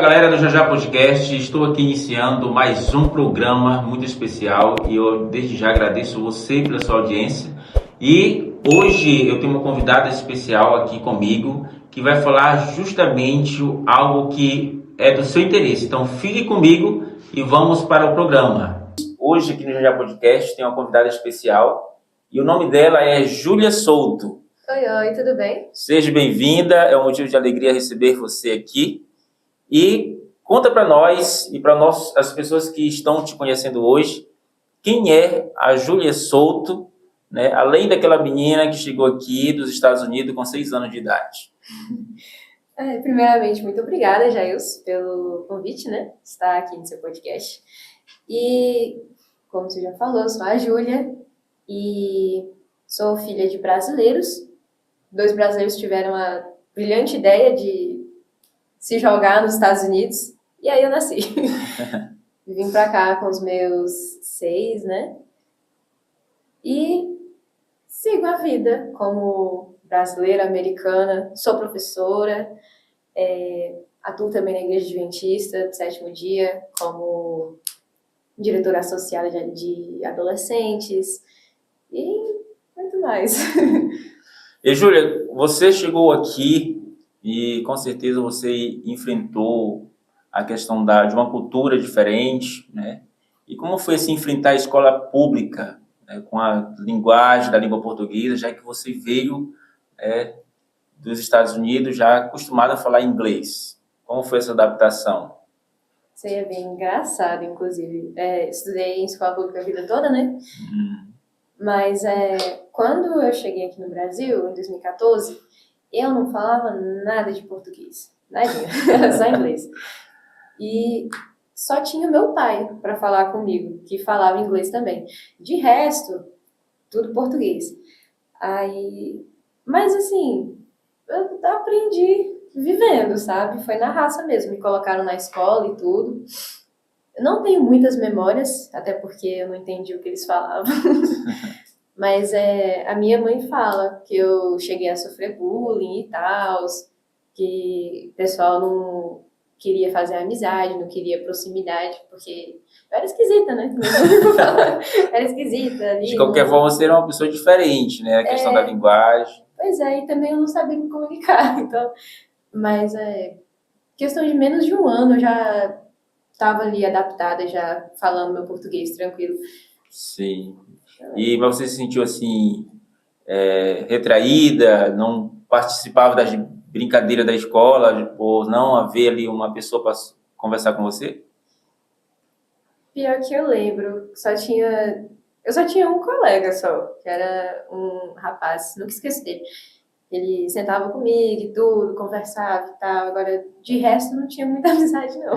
galera do Já Podcast, estou aqui iniciando mais um programa muito especial e eu desde já agradeço você pela sua audiência. E hoje eu tenho uma convidada especial aqui comigo que vai falar justamente algo que é do seu interesse. Então fique comigo e vamos para o programa. Hoje aqui no Já Podcast tem uma convidada especial e o nome dela é Júlia Souto. Oi, tudo bem? Seja bem-vinda, é um motivo de alegria receber você aqui. E conta para nós e para as pessoas que estão te conhecendo hoje, quem é a Júlia Souto, né? Além daquela menina que chegou aqui dos Estados Unidos com 6 anos de idade. Primeiramente, muito obrigada, Jails, pelo convite, né? Estar aqui no seu podcast. E, como você já falou, eu sou a Júlia e sou filha de brasileiros. 2 brasileiros tiveram a brilhante ideia de se jogar nos Estados Unidos, e aí eu nasci. Vim pra cá com os meus 6, né? E sigo a vida como brasileira, americana, sou professora, atuo também na Igreja Adventista do Sétimo Dia, como diretora associada de adolescentes, e muito mais. E Júlia, você chegou aqui e com certeza você enfrentou a questão de uma cultura diferente, né? E como foi se enfrentar a escola pública, né, com a linguagem da língua portuguesa, já que você veio dos Estados Unidos já acostumado a falar inglês? Como foi essa adaptação? Isso aí é bem engraçado, inclusive. Estudei em escola pública a vida toda, né? Mas quando eu cheguei aqui no Brasil, em 2014, eu não falava nada de português. Nadinha, era só inglês. E só tinha o meu pai para falar comigo, que falava inglês também. De resto, tudo português. Mas assim, eu aprendi vivendo, sabe? Foi na raça mesmo. Me colocaram na escola e tudo. Eu não tenho muitas memórias, até porque eu não entendi o que eles falavam. Mas a minha mãe fala que eu cheguei a sofrer bullying e tal, que o pessoal não queria fazer amizade, não queria proximidade, porque eu era esquisita, né? Era esquisita ali. De qualquer forma, você era uma pessoa diferente, né? A questão da linguagem. Pois é, e também eu não sabia me comunicar, então... Mas questão de menos de um ano eu já estava ali adaptada, já falando meu português tranquilo. Sim. E mas você se sentiu assim, retraída, não participava das brincadeiras da escola, por não haver ali uma pessoa para conversar com você? Pior que eu lembro, eu só tinha um colega só, que era um rapaz, nunca esqueço dele. Ele sentava comigo e tudo, conversava e tal. Agora, de resto, não tinha muita amizade, não.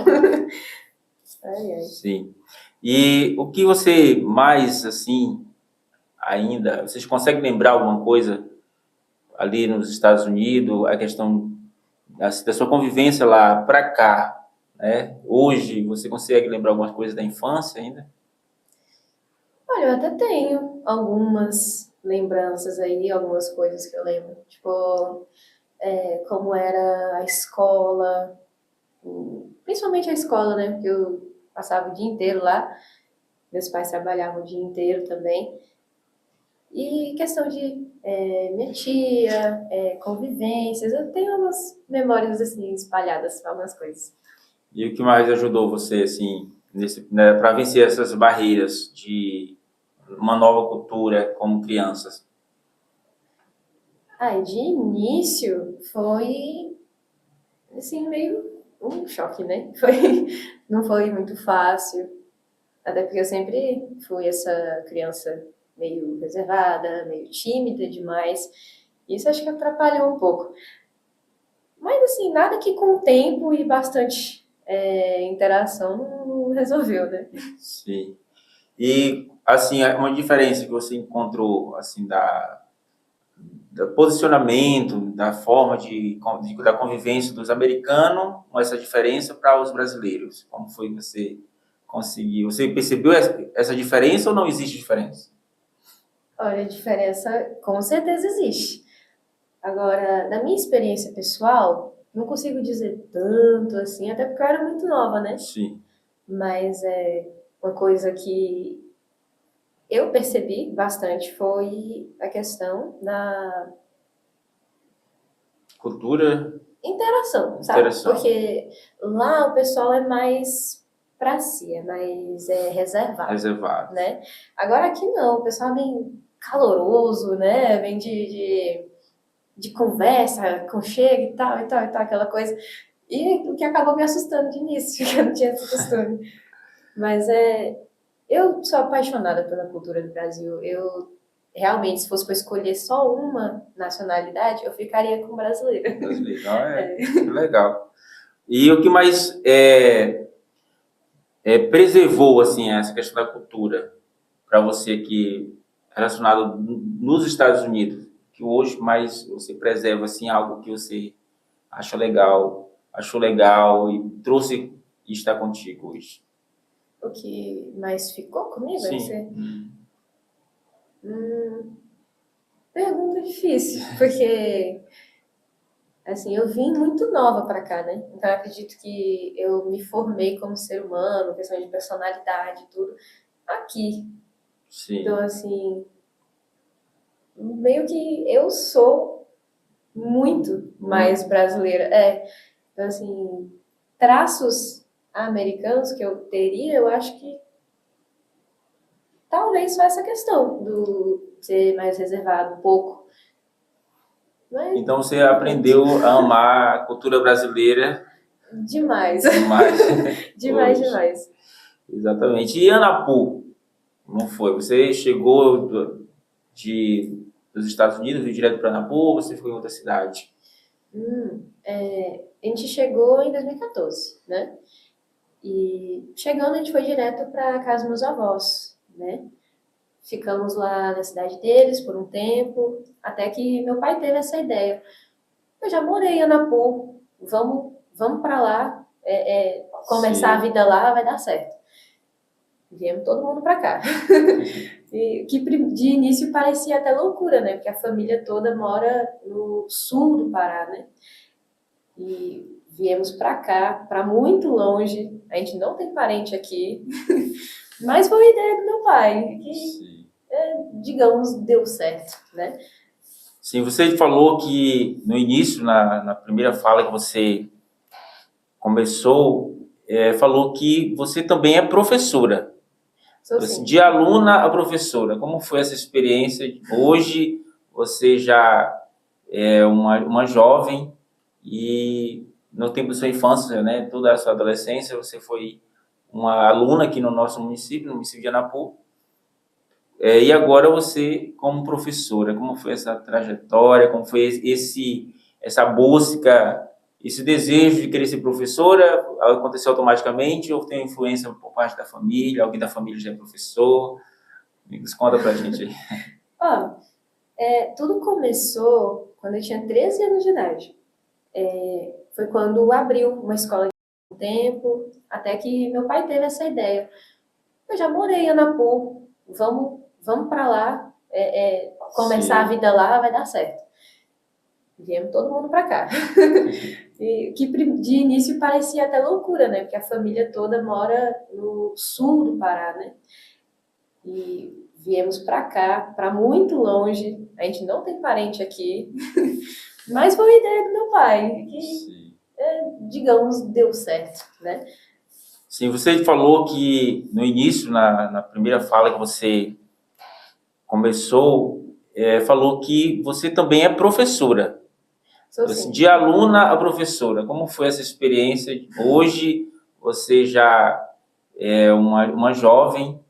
Sim. E o que você mais, assim, ainda... Vocês conseguem lembrar alguma coisa ali nos Estados Unidos? A questão da sua convivência lá para cá, né? Hoje, você consegue lembrar algumas coisas da infância ainda? Olha, eu até tenho algumas lembranças aí, algumas coisas que eu lembro. Tipo, como era a escola, principalmente a escola, né? Porque eu passava o dia inteiro lá. Meus pais trabalhavam o dia inteiro também. E questão de minha tia, convivências, eu tenho umas memórias assim espalhadas, algumas coisas. E o que mais ajudou você, assim, para vencer essas barreiras de uma nova cultura como crianças? De início foi assim meio um choque, né? Não foi muito fácil, até porque eu sempre fui essa criança meio reservada, meio tímida demais. Isso acho que atrapalhou um pouco. Mas assim, nada que com o tempo e bastante interação não resolveu, né? Sim. E, assim, uma diferença que você encontrou, assim, do posicionamento, da forma da convivência dos americanos, com essa diferença para os brasileiros? Como foi que você conseguiu? Você percebeu essa diferença ou não existe diferença? Olha, a diferença com certeza existe. Agora, na minha experiência pessoal, não consigo dizer tanto assim, até porque eu era muito nova, né? Sim. Mas é uma coisa que eu percebi bastante foi a questão da Cultura, interação, sabe? interação. Porque lá o pessoal é mais pra si, é mais reservado, Reservado. né? Agora aqui não, o pessoal é bem caloroso, né? Bem de conversa, conchego e tal, e tal, e tal, aquela coisa. E o que acabou me assustando de início, porque eu não tinha esse costume. Mas eu sou apaixonada pela cultura do Brasil. Eu realmente, se fosse para escolher só uma nacionalidade, eu ficaria com brasileira. Legal, legal. E o que mais preservou assim essa questão da cultura para você que relacionado nos Estados Unidos, que hoje mais você preserva assim algo que você achou legal e trouxe e está contigo hoje? O que mais ficou comigo? Sim. Pergunta difícil, porque assim, eu vim muito nova para cá, né? Então eu acredito que eu me formei como ser humano, questão de personalidade e tudo, aqui. Então, Sim. assim, meio que eu sou muito mais brasileira. Então, assim, traços americanos que eu teria, eu acho que talvez só essa questão do ser mais reservado um pouco. Mas Então você aprendeu a amar a cultura brasileira demais. demais Demais, hoje. demais. Exatamente. E Anapu, não foi? Você chegou dos Estados Unidos, veio direto para Anapu, ou você ficou em outra cidade? A gente chegou em 2014, né? E chegando, a gente foi direto para casa dos meus avós, né? Ficamos lá na cidade deles por um tempo, até que meu pai teve essa ideia. Eu já morei em Anapu, vamos para lá, começar a Sim. vida lá, vai dar certo. Viemos todo mundo para cá. E que de início parecia até loucura, né? Porque a família toda mora no sul do Pará, né? E viemos para cá, para muito longe. A gente não tem parente aqui, mas foi a ideia do meu pai, que, Sim. digamos, deu certo, né? Sim, você falou que no início, na primeira fala que você começou, falou que você também é professora. Sou Assim, sim. de aluna a professora, como foi essa experiência? Hoje você já é uma jovem e no tempo da sua infância, né, toda a sua adolescência, você foi uma aluna aqui no nosso município, no município de Anapu. E agora você, como professora, como foi essa trajetória, como foi essa busca, esse desejo de querer ser professora, aconteceu automaticamente ou tem influência por parte da família, alguém da família já é professor? Conta pra gente aí. Ó, tudo começou quando eu tinha 13 anos de idade. Foi quando abriu uma escola de um tempo, até que meu pai teve essa ideia. Eu já morei em Anapu, vamos para lá, começar a Sim. vida lá, vai dar certo. Viemos todo mundo para cá. E que de início parecia até loucura, né? Porque a família toda mora no sul do Pará, né? E viemos para cá, para muito longe. A gente não tem parente aqui, mas foi a ideia do meu pai, que, Sim. digamos, deu certo, né? Sim, você falou que no início, na primeira fala que você começou, falou que você também é professora. Sou Assim, sim. de aluna a professora, como foi essa experiência? Hoje você já é uma jovem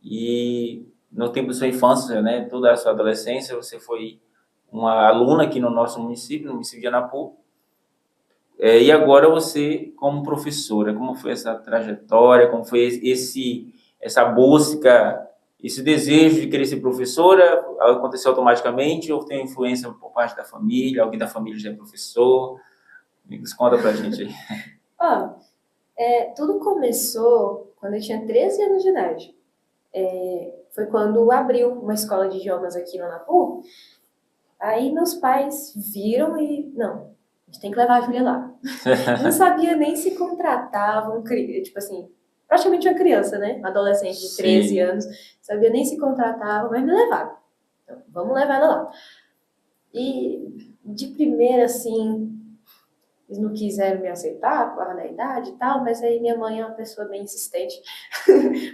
e no tempo da sua infância, né, toda a sua adolescência, você foi uma aluna aqui no nosso município, no município de Anapu. E agora você, como professora, como foi essa trajetória, como foi essa busca, esse desejo de querer ser professora, aconteceu automaticamente ou tem influência por parte da família, alguém da família já é professor? Conta pra gente aí. Ó, tudo começou quando eu tinha 13 anos de idade. Foi quando abriu uma escola de idiomas aqui no Anapu. Aí meus pais viram e, não, A gente tem que levar a Júlia lá. Não sabia nem se contratavam, tipo assim, praticamente uma criança, né? Uma adolescente de 13 Sim. anos, sabia nem se contratavam, mas me levaram. Então, vamos levar ela lá. E de primeira, assim, eles não quiseram me aceitar por causa da idade e tal, mas aí minha mãe é uma pessoa bem insistente.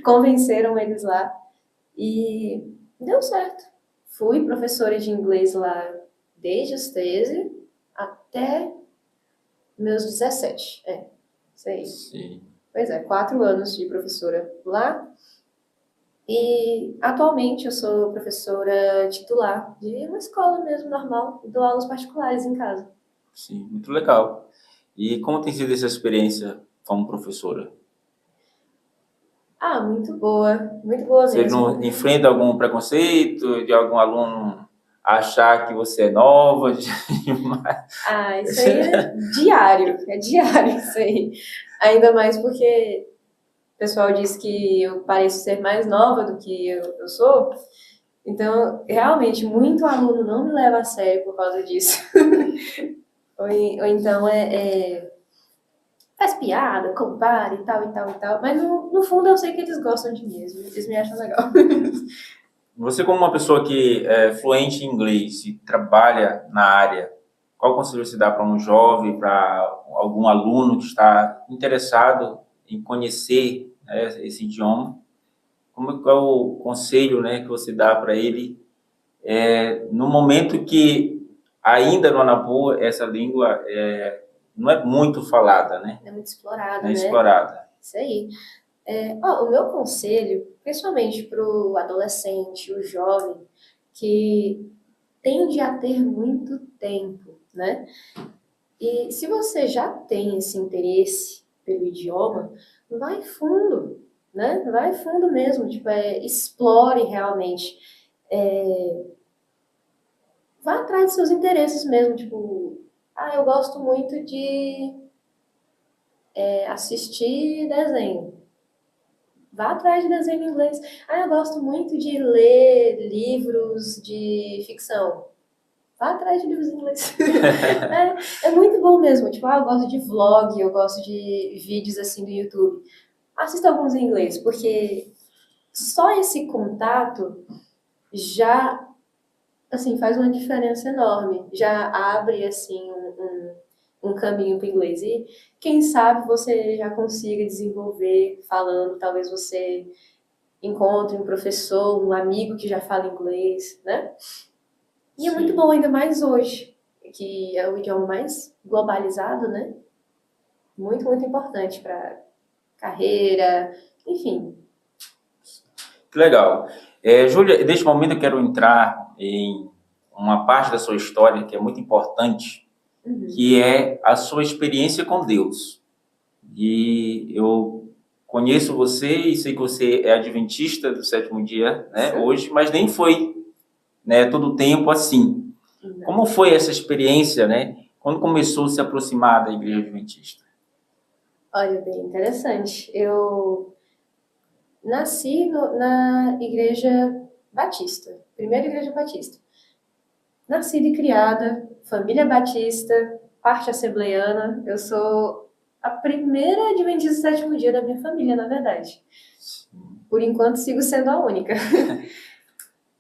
Convenceram eles lá e deu certo. Fui professora de inglês lá desde os 13 até meus 17. É, isso aí. Sim. Pois é, 4 anos de professora lá. E atualmente eu sou professora titular de uma escola mesmo, normal, e dou aulas particulares em casa. Sim, muito legal. E como tem sido essa experiência como professora? Ah, muito boa Você mesmo. não enfrenta algum preconceito de algum aluno achar que você é nova? Ah, isso aí é diário isso aí. Ainda mais porque o pessoal diz que eu pareço ser mais nova do que eu sou. Então, realmente, muito aluno não me leva a sério por causa disso. Ou então faz piada, compara e tal, e tal, e tal. Mas no fundo eu sei que eles gostam de mim, eles me acham legal. Você, como uma pessoa que é fluente em inglês e trabalha na área, qual conselho você dá para um jovem, para algum aluno que está interessado em conhecer, né, esse idioma? Qual é o conselho, né, que você dá para ele no momento que ainda no Anapu essa língua não é muito falada, né? É muito explorado, Não é né? explorada. Isso aí. O meu conselho, principalmente para o adolescente, o jovem, que tende a ter muito tempo, né? E se você já tem esse interesse pelo idioma, vai fundo, né? Vai fundo mesmo, tipo, explore realmente. Vá atrás dos seus interesses mesmo, tipo, eu gosto muito de assistir desenho. Vá atrás de desenho em inglês. Eu gosto muito de ler livros de ficção. Vá atrás de livros em inglês. É muito bom mesmo. Tipo, eu gosto de vlog, eu gosto de vídeos assim do YouTube. Assista alguns em inglês, porque só esse contato já, assim, faz uma diferença enorme. Já abre, assim, um caminho para o inglês. E quem sabe você já consiga desenvolver falando, talvez você encontre um professor, um amigo que já fala inglês, né? E é muito Sim. bom, ainda mais hoje, que é o idioma mais globalizado, né? Muito, muito importante para carreira, enfim. Que legal. Júlia, neste momento eu quero entrar em uma parte da sua história que é muito importante, Uhum. que é a sua experiência com Deus. E eu conheço você e sei que você é adventista do sétimo dia, né, Isso? hoje, mas nem foi, né, todo o tempo assim. Não. Como foi essa experiência, né? Quando começou a se aproximar da igreja adventista? Olha, bem interessante. Eu nasci na igreja batista, primeira igreja batista. Nascida e criada, família batista, parte assembleiana. Eu sou a primeira adventista do sétimo dia da minha família, na verdade. Por enquanto, sigo sendo a única.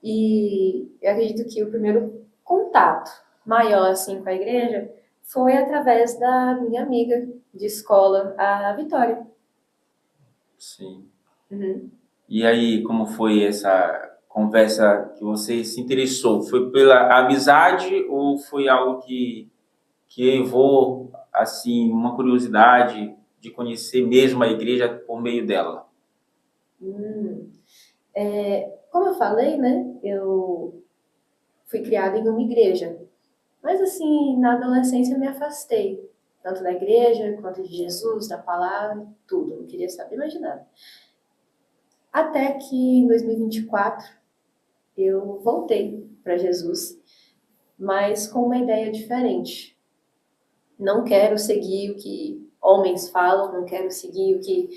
E eu acredito que o primeiro contato maior assim com a igreja foi através da minha amiga de escola, a Vitória. Sim. Uhum. E aí, como foi essa conversa que você se interessou? Foi pela amizade ou foi algo que levou, assim, uma curiosidade de conhecer mesmo a igreja por meio dela? Hum. Como eu falei, né? Eu fui criada em uma igreja. Mas assim, na adolescência eu me afastei. Tanto da igreja, quanto de Jesus, da palavra, tudo. Não queria saber mais de nada. Até que em 2024 eu voltei para Jesus, mas com uma ideia diferente. Não quero seguir o que homens falam, não quero seguir o que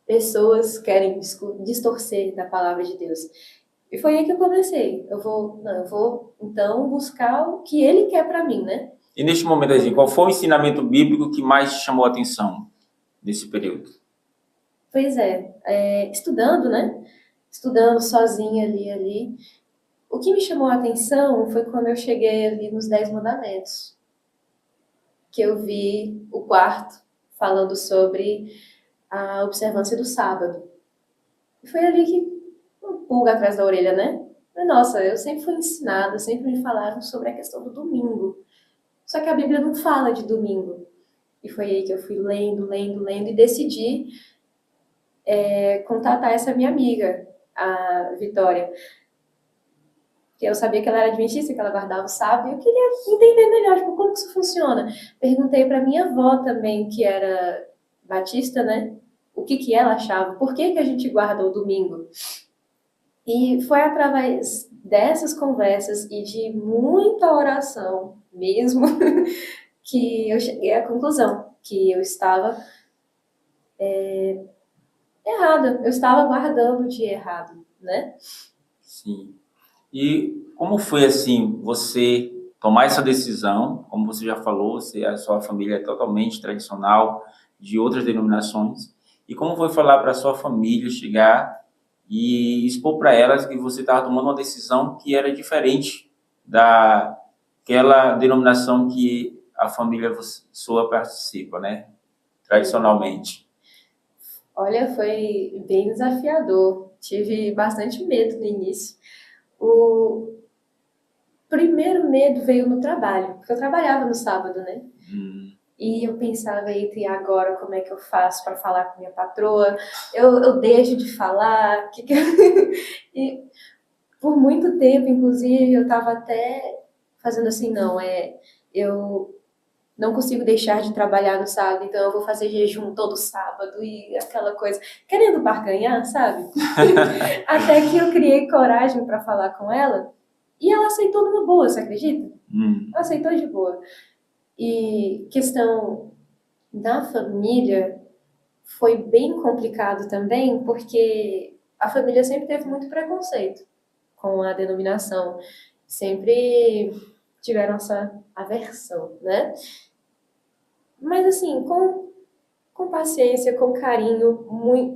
pessoas querem distorcer da palavra de Deus. E foi aí que eu comecei. Eu vou então buscar o que ele quer para mim, né? E neste momento, assim, qual foi o ensinamento bíblico que mais te chamou a atenção nesse período? Pois é, estudando, né? Estudando sozinha ali. O que me chamou a atenção foi quando eu cheguei ali nos Dez Mandamentos, que eu vi o quarto falando sobre a observância do sábado. E foi ali que um pulga atrás da orelha, né? Mas, nossa, eu sempre fui ensinada, sempre me falaram sobre a questão do domingo. Só que a Bíblia não fala de domingo. E foi aí que eu fui lendo e decidi contatar essa minha amiga, a Vitória. Que eu sabia que ela era adventista, que ela guardava o sábado, e eu queria entender melhor, tipo, como que isso funciona. Perguntei para minha avó também, que era batista, né? O que que ela achava, por que que a gente guarda o domingo? E foi através dessas conversas e de muita oração mesmo que eu cheguei à conclusão que eu estava errada, eu estava guardando de errado, né? Sim. E como foi assim você tomar essa decisão? Como você já falou, a sua família é totalmente tradicional, de outras denominações. E como foi falar para a sua família chegar e expor para elas que você estava tomando uma decisão que era diferente daquela denominação que a família sua participa, né? Tradicionalmente. Olha, foi bem desafiador. Tive bastante medo no início. O primeiro medo veio no trabalho, porque eu trabalhava no sábado, né? Hum, E eu pensava, eita, e agora como é que eu faço para falar com minha patroa? Eu deixo de falar? E por muito tempo, inclusive, eu estava até fazendo assim, não, eu não consigo deixar de trabalhar no sábado, então eu vou fazer jejum todo sábado e aquela coisa, querendo barganhar, sabe? Até que eu criei coragem para falar com ela e ela aceitou numa boa, você acredita? hum, Ela aceitou de boa. E questão da família foi bem complicado também, porque a família sempre teve muito preconceito com a denominação, sempre tiveram essa aversão, né? Mas assim, com paciência, com carinho,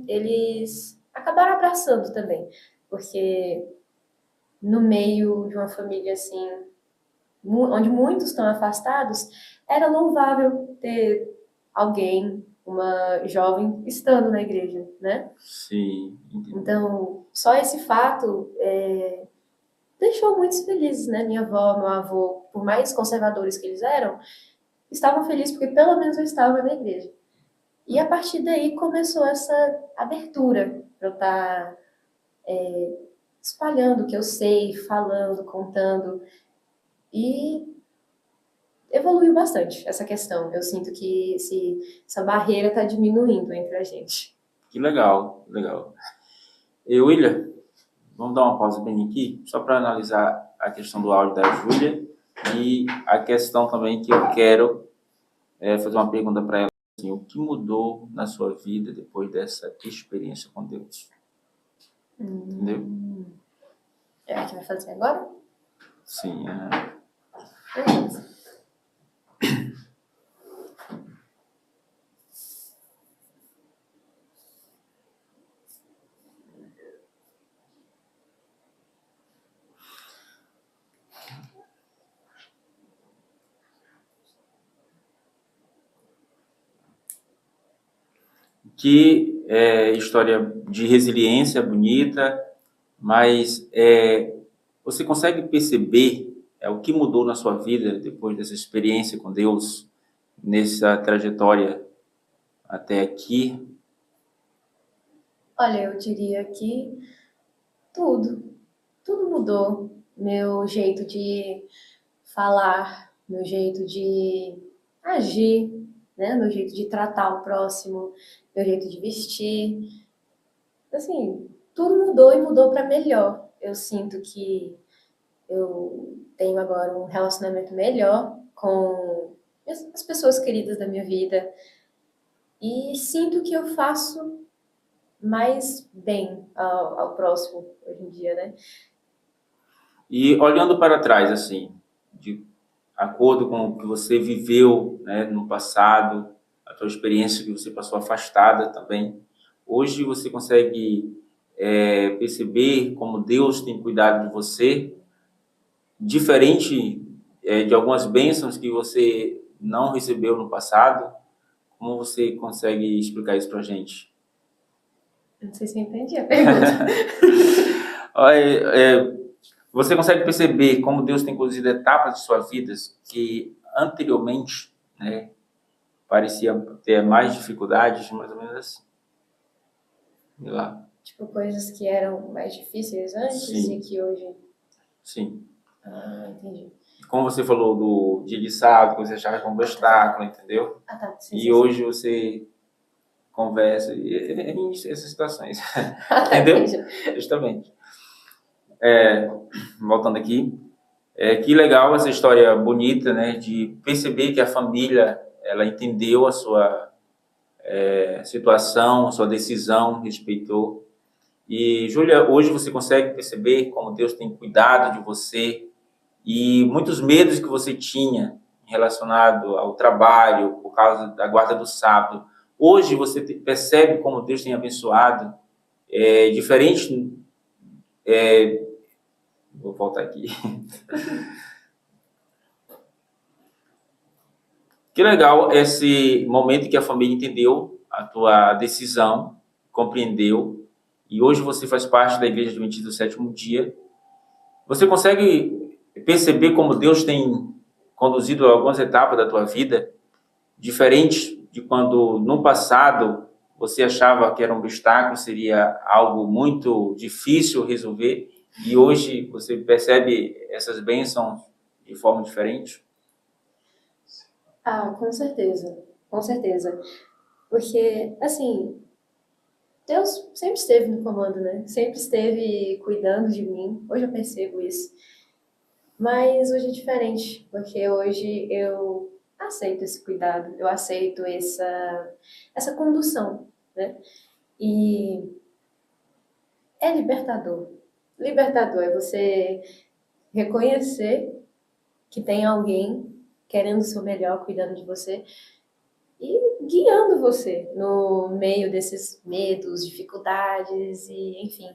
eles acabaram abraçando também, porque no meio de uma família assim, onde muitos estão afastados, era louvável ter alguém, uma jovem, estando na igreja, né? sim, entendi. Então, só esse fato deixou muitos felizes, né? Minha avó, meu avô, por mais conservadores que eles eram, estavam felizes porque pelo menos eu estava na igreja. E a partir daí começou essa abertura para eu estar espalhando o que eu sei, falando, contando. E evoluiu bastante essa questão. Eu sinto que essa barreira está diminuindo entre a gente. Que legal, legal. E William, vamos dar uma pausa bem aqui, só para analisar a questão do áudio da Júlia e a questão também que eu quero fazer uma pergunta para ela. Assim, o que mudou na sua vida depois dessa experiência com Deus? Entendeu? É a que vai fazer agora? Sim. Beleza. Que história de resiliência bonita, mas você consegue perceber o que mudou na sua vida depois dessa experiência com Deus, nessa trajetória até aqui? Olha, eu diria que tudo, tudo mudou. Meu jeito de falar, meu jeito de agir, né? Meu jeito de tratar o próximo, meu jeito de vestir. Assim, tudo mudou e mudou para melhor. Eu sinto que eu tenho agora um relacionamento melhor com as pessoas queridas da minha vida e sinto que eu faço mais bem ao próximo hoje em dia, né? E olhando para trás, assim, de acordo com o que você viveu, né, no passado, a tua experiência que você passou afastada também, hoje você consegue perceber como Deus tem cuidado de você, diferente de algumas bênçãos que você não recebeu no passado? Como você consegue explicar isso pra gente? Não sei se eu entendi a pergunta. Você consegue perceber como Deus tem conduzido etapas de sua vida que anteriormente, né, parecia ter mais dificuldades, mais ou menos assim? Sei lá. Tipo, coisas que eram mais difíceis antes Sim. e que hoje... Sim. Entendi. Como você falou do dia de sábado, que você achava como obstáculo, entendeu? Tá. Sim, E sim, hoje você conversa em essas situações. Tá, Entendeu? entendi. Justamente. Voltando aqui. Que legal essa história bonita, né? De perceber que a família, ela entendeu a sua situação, a sua decisão, respeitou. E, Júlia, hoje você consegue perceber como Deus tem cuidado de você e muitos medos que você tinha relacionado ao trabalho, por causa da guarda do sábado. Hoje você percebe como Deus tem abençoado, diferente. Vou voltar aqui. Que legal esse momento que a família entendeu a tua decisão, compreendeu, e hoje você faz parte da Igreja Adventista do Sétimo Dia. Você consegue perceber como Deus tem conduzido algumas etapas da tua vida, diferente de quando no passado você achava que era um obstáculo, seria algo muito difícil resolver, e hoje você percebe essas bênçãos de forma diferente? Com certeza. Com certeza. Porque, assim, Deus sempre esteve no comando, né? Sempre esteve cuidando de mim. Hoje eu percebo isso. Mas hoje é diferente, porque hoje eu aceito esse cuidado, eu aceito essa condução, né? E é libertador. Libertador é você reconhecer que tem alguém querendo o seu melhor, cuidando de você e guiando você no meio desses medos, dificuldades e enfim.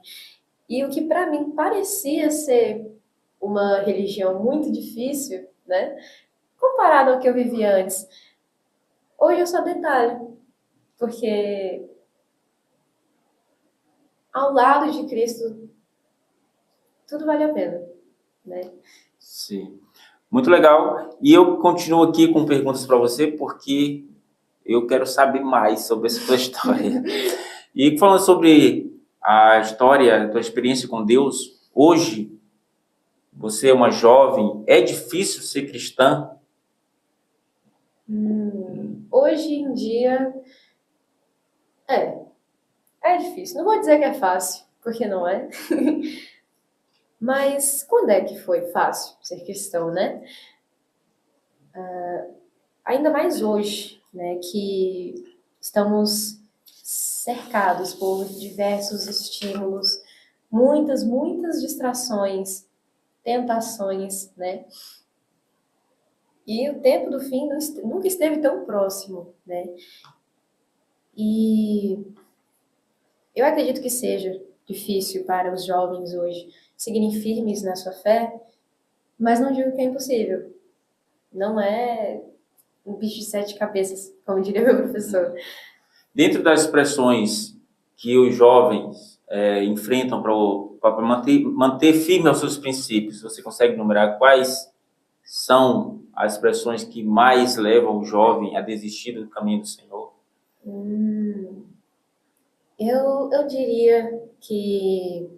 E o que para mim parecia ser uma religião muito difícil, né? Comparado ao que eu vivia antes, hoje é só detalhe, porque ao lado de Cristo tudo vale a pena, né? Sim. Muito legal. E eu continuo aqui com perguntas para você, porque eu quero saber mais sobre essa tua história. E falando sobre a história, a tua experiência com Deus, hoje você é uma jovem, é difícil ser cristã? Hoje em dia é difícil. Não vou dizer que é fácil, porque não é. Mas quando é que foi fácil ser cristão, né? Ainda mais hoje, né, que estamos cercados por diversos estímulos, muitas distrações, tentações, né? E o tempo do fim nunca esteve tão próximo, né? E eu acredito que seja difícil para os jovens hoje seguirem firmes na sua fé, mas não digo que é impossível. Não é um bicho de sete cabeças, como diria meu professor. Dentro das expressões que os jovens enfrentam para manter firme aos seus princípios, você consegue enumerar quais são as expressões que mais levam o jovem a desistir do caminho do Senhor? Eu diria que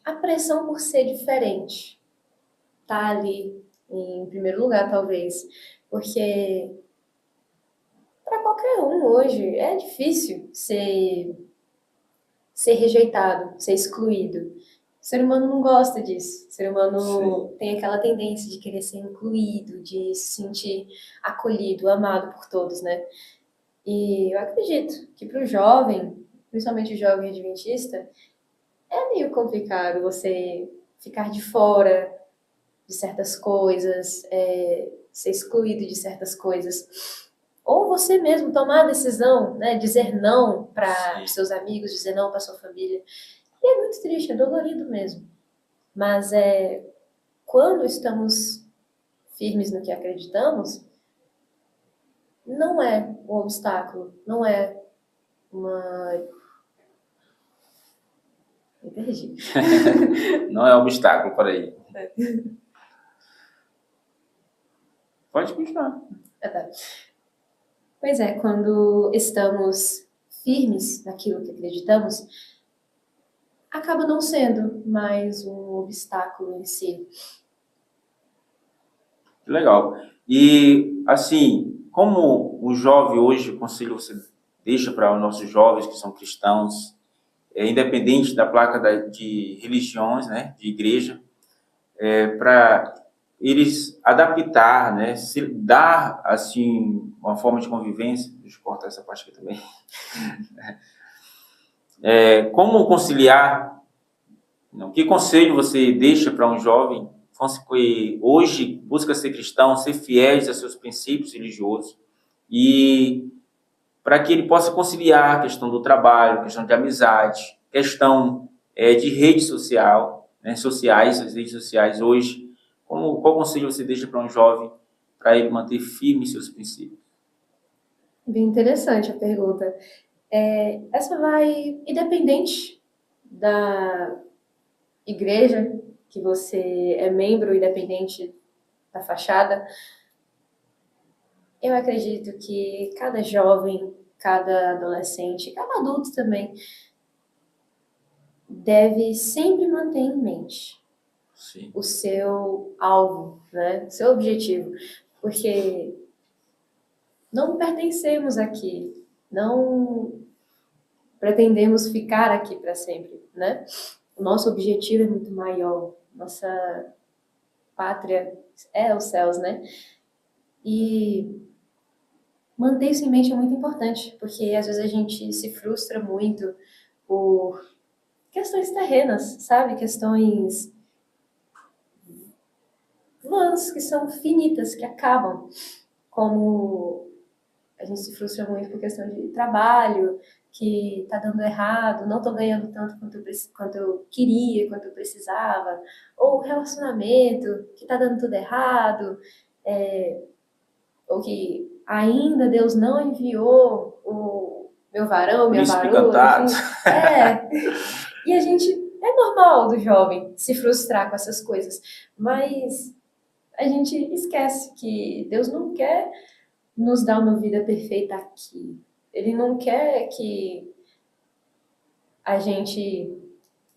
a pressão por ser diferente tá ali em primeiro lugar, talvez, porque para qualquer um hoje é difícil ser rejeitado, ser excluído. O ser humano não gosta disso. O ser humano Sim. tem aquela tendência de querer ser incluído, de se sentir acolhido, amado por todos, né? E eu acredito que para o jovem principalmente o jovem adventista, é meio complicado você ficar de fora de certas coisas, ser excluído de certas coisas. Ou você mesmo tomar a decisão, né, dizer não para seus amigos, dizer não para sua família. E é muito triste, é dolorido mesmo. Mas quando estamos firmes no que acreditamos, não é um obstáculo, não é uma... Me perdi. Não é obstáculo para ele. Pode continuar. Tá. Pois é, quando estamos firmes naquilo que acreditamos, acaba não sendo mais um obstáculo em si. Legal. E, assim, como o jovem hoje, o conselho você deixa para os nossos jovens que são cristãos, independente da placa de religiões, né, de igreja, para eles adaptar, né, se dar, assim, uma forma de convivência. Deixa eu cortar essa parte aqui também. Como conciliar? Que conselho você deixa para um jovem que hoje busca ser cristão, ser fiéis a seus princípios religiosos, e para que ele possa conciliar a questão do trabalho, a questão de amizade, questão de rede social, né, as redes sociais hoje? Qual conselho você deixa para um jovem para ele manter firme seus princípios? Bem interessante a pergunta. Essa vai, independente da igreja que você é membro, independente da fachada, eu acredito que cada jovem, cada adolescente, cada adulto também, deve sempre manter em mente Sim. o seu alvo, né? O seu objetivo. Porque não pertencemos aqui, não pretendemos ficar aqui para sempre, né? O nosso objetivo é muito maior, nossa pátria é os céus, né? E manter isso em mente é muito importante, porque às vezes a gente se frustra muito por questões terrenas, sabe? Questões vãs, que são finitas, que acabam. Como a gente se frustra muito por questão de trabalho, que tá dando errado, não tô ganhando tanto quanto eu queria, quanto eu precisava, ou relacionamento, que tá dando tudo errado, ou que ainda Deus não enviou o meu varão, minha varoa, enfim. E a gente, é normal do jovem se frustrar com essas coisas, mas a gente esquece que Deus não quer nos dar uma vida perfeita aqui. Ele não quer que a gente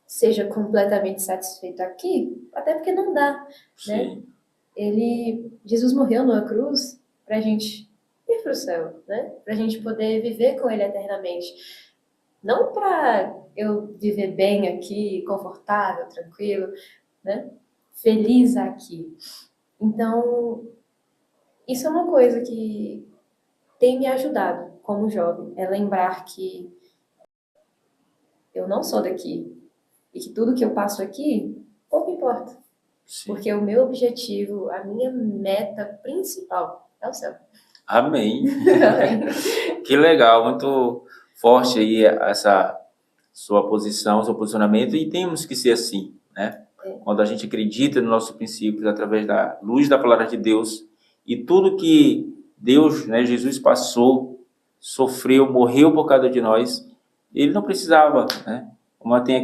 seja completamente satisfeito aqui, até porque não dá, né? Jesus morreu numa cruz para a gente ir para o céu, né? Para a gente poder viver com Ele eternamente. Não para eu viver bem aqui, confortável, tranquilo, né? Feliz aqui. Então, isso é uma coisa que tem me ajudado como jovem, é lembrar que eu não sou daqui e que tudo que eu passo aqui pouco importa. Sim. Porque o meu objetivo, a minha meta principal é o céu. Amém. Que legal, muito forte aí essa sua posição, seu posicionamento, e temos que ser assim, né? Quando a gente acredita nos nossos princípios através da luz da palavra de Deus, e tudo que Deus, né, Jesus passou, sofreu, morreu por causa de nós, ele não precisava, né? Como tem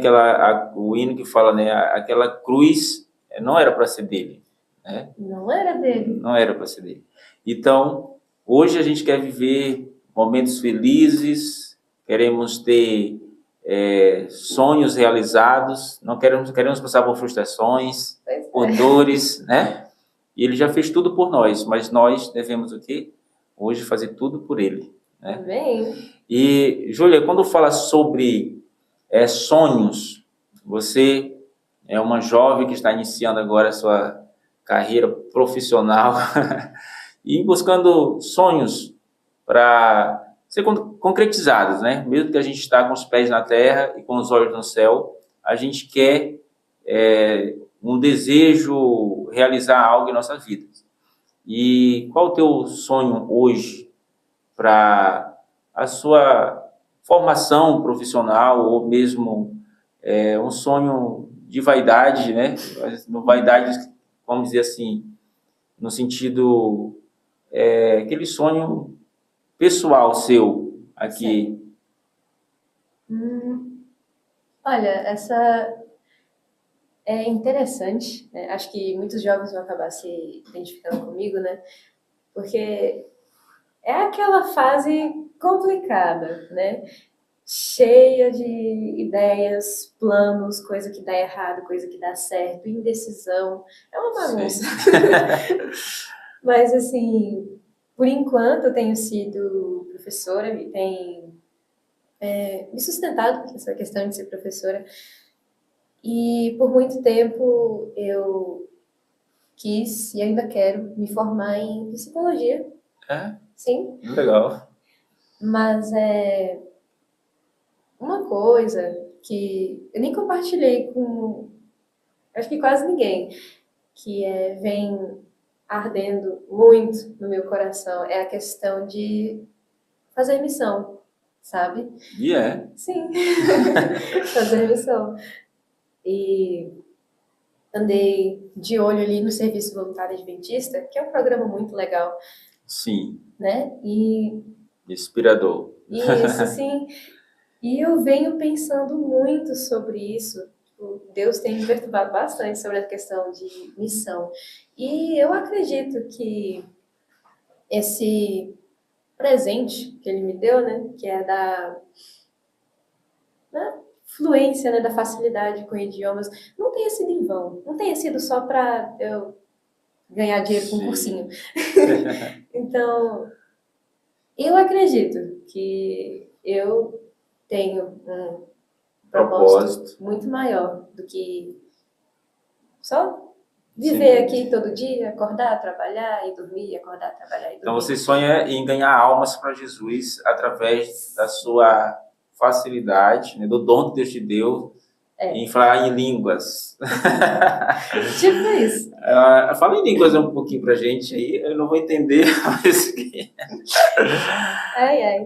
o hino que fala, né, aquela cruz não era para ser dele, né? Não era dele. Não era para ser dele. Então, hoje a gente quer viver momentos felizes, queremos ter sonhos realizados, não queremos passar por frustrações, por dores, né? E ele já fez tudo por nós, mas nós devemos o quê? Hoje fazer tudo por ele, né? Amém. E, Júlia, quando fala sobre sonhos, você é uma jovem que está iniciando agora a sua carreira profissional e buscando sonhos para ser concretizadas, né? Mesmo que a gente está com os pés na terra e com os olhos no céu, a gente quer um desejo realizar algo em nossas vidas. E qual o teu sonho hoje para a sua formação profissional ou mesmo um sonho de vaidade, né? Vaidade, vamos dizer assim, no sentido aquele sonho pessoal seu aqui. Olha, essa é interessante, né? Acho que muitos jovens vão acabar se identificando comigo, né? Porque é aquela fase complicada, né? Cheia de ideias, planos, coisa que dá errado, coisa que dá certo, indecisão. É uma bagunça. Mas, assim, por enquanto eu tenho sido professora e tenho me sustentado nessa questão de ser professora. E por muito tempo eu quis e ainda quero me formar em psicologia. Sim. Legal. Mas é uma coisa que eu nem compartilhei com, acho que quase ninguém, que vem ardendo muito no meu coração, é a questão de fazer missão, sabe? Sim, fazer missão. E andei de olho ali no Serviço Voluntário Adventista, que é um programa muito legal. Sim. Né? E inspirador. Isso, sim. E eu venho pensando muito sobre isso. Deus tem me perturbado bastante sobre a questão de missão. E eu acredito que esse presente que ele me deu, né, que é da fluência, né, da facilidade com idiomas, não tenha sido em vão. Não tenha sido só para eu ganhar dinheiro com um cursinho. Então, eu acredito que eu tenho um propósito muito maior do que só viver aqui todo dia, acordar, trabalhar e dormir, acordar, trabalhar e dormir. Então você sonha em ganhar almas para Jesus através da sua facilidade, né, do dom que Deus te deu, em falar em línguas. Tipo isso. Fala em línguas um pouquinho pra gente aí, eu não vou entender. Mas... Ai.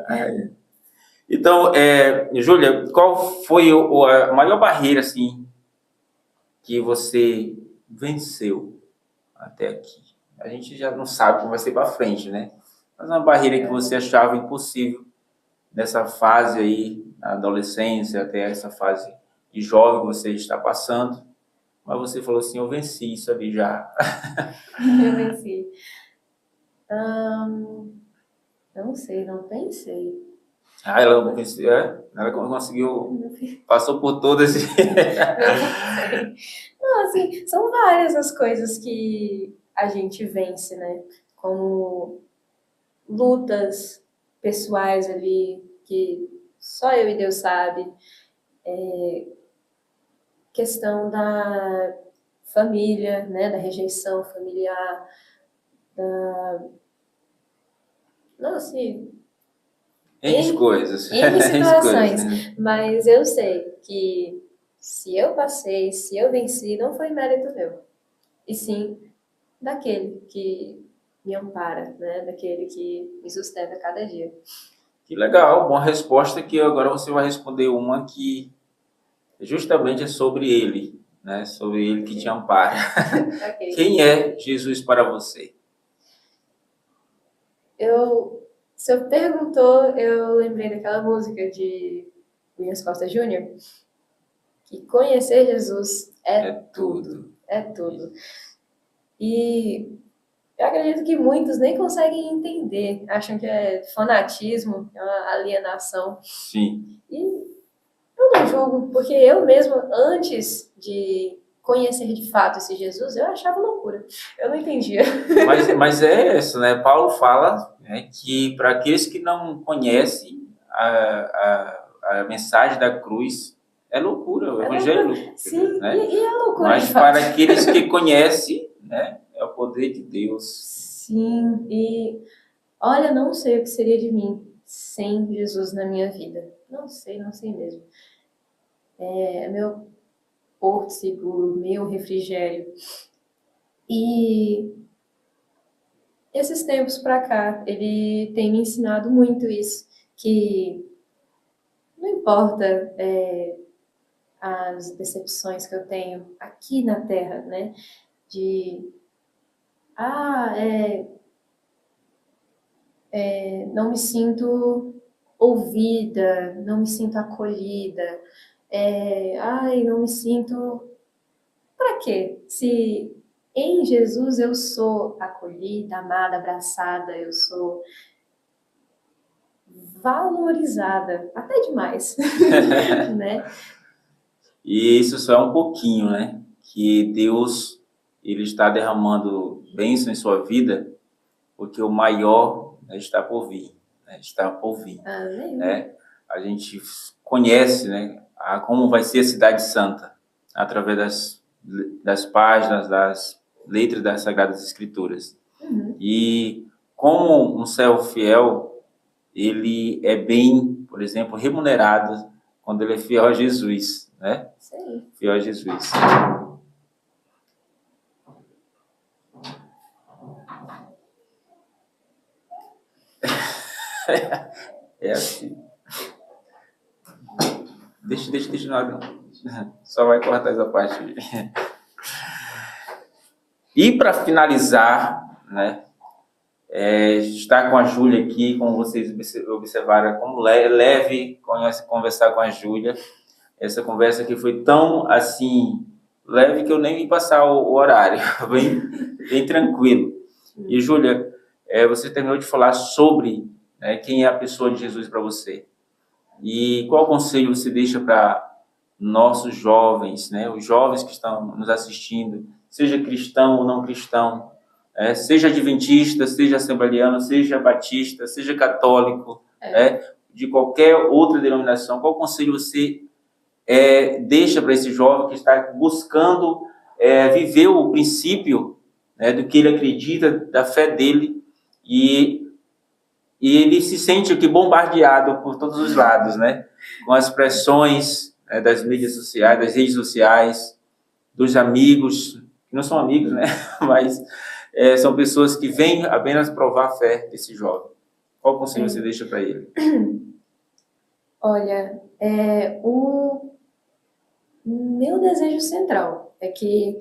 Então, Júlia, qual foi a maior barreira assim que você venceu até aqui? A gente já não sabe como vai ser para frente, né? Mas uma barreira que você achava impossível nessa fase aí, na adolescência, até essa fase de jovem que você está passando, mas você falou assim, eu venci isso ali já. Eu venci. Não sei, não pensei. Ela conseguiu, passou por todas. Não, assim, são várias as coisas que a gente vence, né? Como lutas pessoais ali, que só eu e Deus sabe. Questão da família, né? Da rejeição familiar, N coisas. N situações. Mas eu sei que se eu passei, se eu venci, não foi mérito meu. E sim daquele que me ampara, né? Daquele que me sustenta cada dia. Que legal, boa resposta, que agora você vai responder uma que justamente é sobre ele, né? Sobre ele que te ampara. Okay. Quem é Jesus para você? Se eu perguntou, eu lembrei daquela música de Williams Costa Jr., que conhecer Jesus é tudo. É tudo. E eu acredito que muitos nem conseguem entender, acham que é fanatismo, é uma alienação. Sim. E eu não julgo, porque eu mesmo, antes de conhecer de fato esse Jesus, eu achava loucura. Eu não entendia. Mas é isso, né? Paulo fala, né, que para aqueles que não conhecem a mensagem da cruz, é loucura, o evangelho é loucura. Sim, né? E é loucura. Mas para aqueles que conhecem, né, é o poder de Deus. Sim, e olha, não sei o que seria de mim sem Jesus na minha vida? Não sei mesmo. É meu porto seguro, meu refrigério. E esses tempos pra cá, ele tem me ensinado muito isso, que não importa as decepções que eu tenho aqui na Terra, né? De, ah, não me sinto ouvida, não me sinto acolhida, não me sinto... Pra quê? Se em Jesus eu sou acolhida, amada, abraçada, eu sou valorizada, até demais, né? E isso só é um pouquinho, né? Que Deus, ele está derramando bênção em sua vida, porque o maior, né, está por vir, né? Está por vir, Amém. né? A gente conhece, né, como vai ser a cidade santa através das páginas, das letras das Sagradas Escrituras. E como um servo fiel, ele é bem, por exemplo, remunerado quando ele é fiel a Jesus, né? Sim. Fiel a Jesus. É assim. Deixa não. Só vai cortar essa parte. E para finalizar, né? Estar com a Júlia aqui, como vocês observaram, como leve conversar com a Júlia. Essa conversa aqui foi tão, assim, leve que eu nem ia passar o horário, bem tranquilo. E, Júlia, você terminou de falar sobre, né, quem é a pessoa de Jesus para você. E qual conselho você deixa para nossos jovens, né, os jovens que estão nos assistindo, seja cristão ou não cristão, seja adventista, seja assembleano, seja batista, seja católico, de qualquer outra denominação, qual conselho você deixa para esse jovem que está buscando viver o princípio, né, do que ele acredita, da fé dele, e ele se sente aqui bombardeado por todos os lados, né, com as pressões das mídias sociais, das redes sociais, dos amigos, que não são amigos, né, mas são pessoas que vêm apenas provar a fé desse jovem. Qual conselho você deixa para ele? Olha, o meu desejo central é que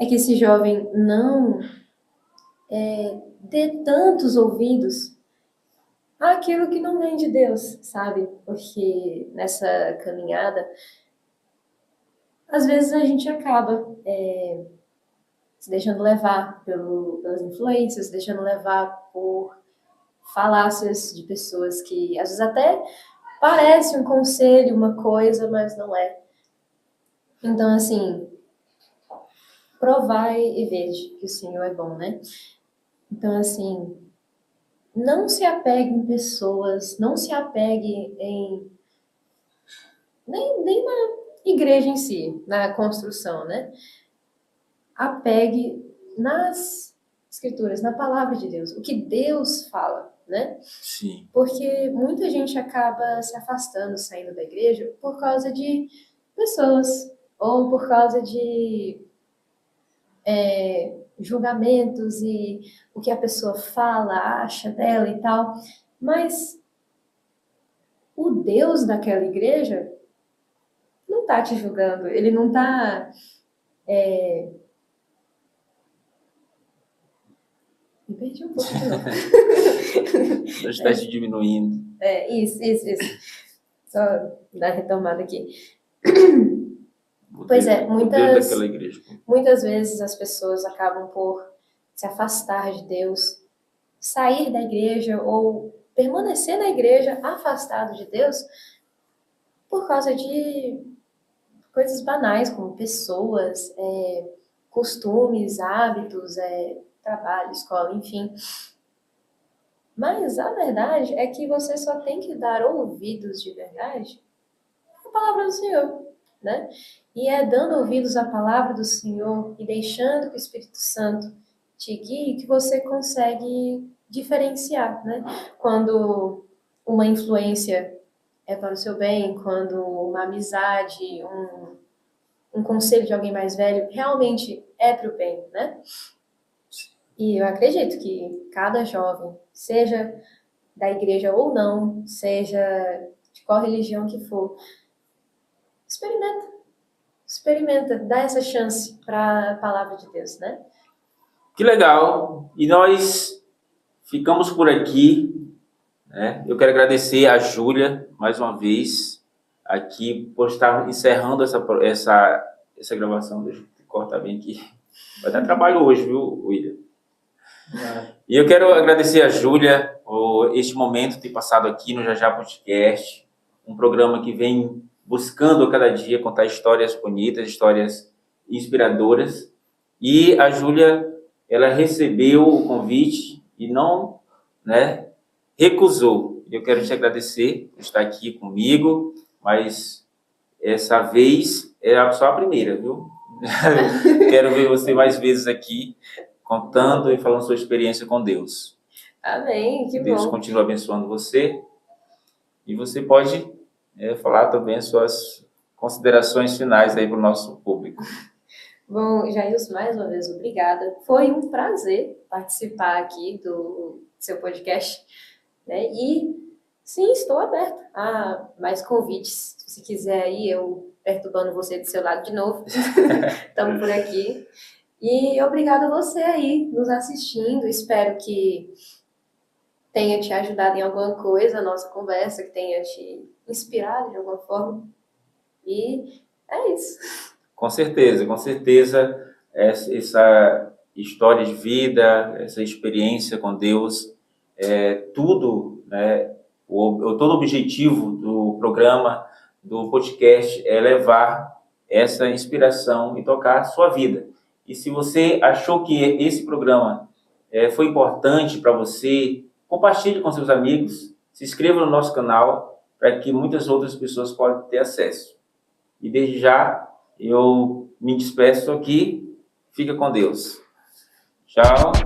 esse jovem não dê tantos ouvidos àquilo que não vem de Deus, sabe? Porque nessa caminhada, às vezes a gente acaba se deixando levar pelas influências, se deixando levar por falácias de pessoas que às vezes até parece um conselho, uma coisa, mas não é. Então, assim, provai e vede que o Senhor é bom, né? Então, assim, não se apegue em pessoas, não se apegue nem na igreja em si, na construção, né? Apegue nas escrituras, na palavra de Deus, o que Deus fala, né? Sim. Porque muita gente acaba se afastando, saindo da igreja por causa de pessoas ou por causa de julgamentos e o que a pessoa fala, acha dela e tal. Mas o Deus daquela igreja não está te julgando, ele não está... Me perdi um pouco de novo. Está te diminuindo. Isso. Só dar retomada aqui. Pois é, muitas vezes as pessoas acabam por se afastar de Deus, sair da igreja ou permanecer na igreja afastado de Deus por causa de coisas banais, como pessoas, costumes, hábitos, trabalho, escola, enfim. Mas a verdade é que você só tem que dar ouvidos de verdade à palavra do Senhor, né? E é dando ouvidos à palavra do Senhor e deixando que o Espírito Santo te guie que você consegue diferenciar, né? Quando uma influência é para o seu bem, quando uma amizade, um conselho de alguém mais velho realmente é para o bem, né? E eu acredito que cada jovem, seja da igreja ou não, seja de qual religião que for, experimenta, dá essa chance para a palavra de Deus, né? Que legal! E nós ficamos por aqui, né? Eu quero agradecer a Júlia, mais uma vez, aqui, por estar encerrando essa gravação. Deixa eu cortar bem aqui. Vai dar trabalho hoje, viu, William? E eu quero agradecer a Júlia por este momento ter passado aqui no Já Podcast, um programa que vem buscando a cada dia contar histórias bonitas, histórias inspiradoras. E a Júlia, ela recebeu o convite e não, né, recusou. Eu quero te agradecer por estar aqui comigo, mas essa vez é só a primeira, viu? Quero ver você mais vezes aqui, contando e falando sua experiência com Deus. Amém, que Deus bom. continua abençoando você. E você pode falar também as suas considerações finais aí para o nosso público. Bom, Jailson, mais uma vez, obrigada. Foi um prazer participar aqui do seu podcast, né? E, sim, estou aberta a mais convites. Se você quiser aí, eu perturbando você do seu lado de novo. Estamos por aqui. E obrigada a você aí, nos assistindo. Espero que tenha te ajudado em alguma coisa, a nossa conversa, que tenha te inspirado de alguma forma. E é isso. Com certeza, com certeza, essa história de vida, essa experiência com Deus, tudo, né, todo o objetivo do programa, do podcast, é levar essa inspiração e tocar a sua vida. E se você achou que esse programa foi importante para você, compartilhe com seus amigos, se inscreva no nosso canal para que muitas outras pessoas possam ter acesso. E desde já, eu me despeço aqui. Fica com Deus. Tchau.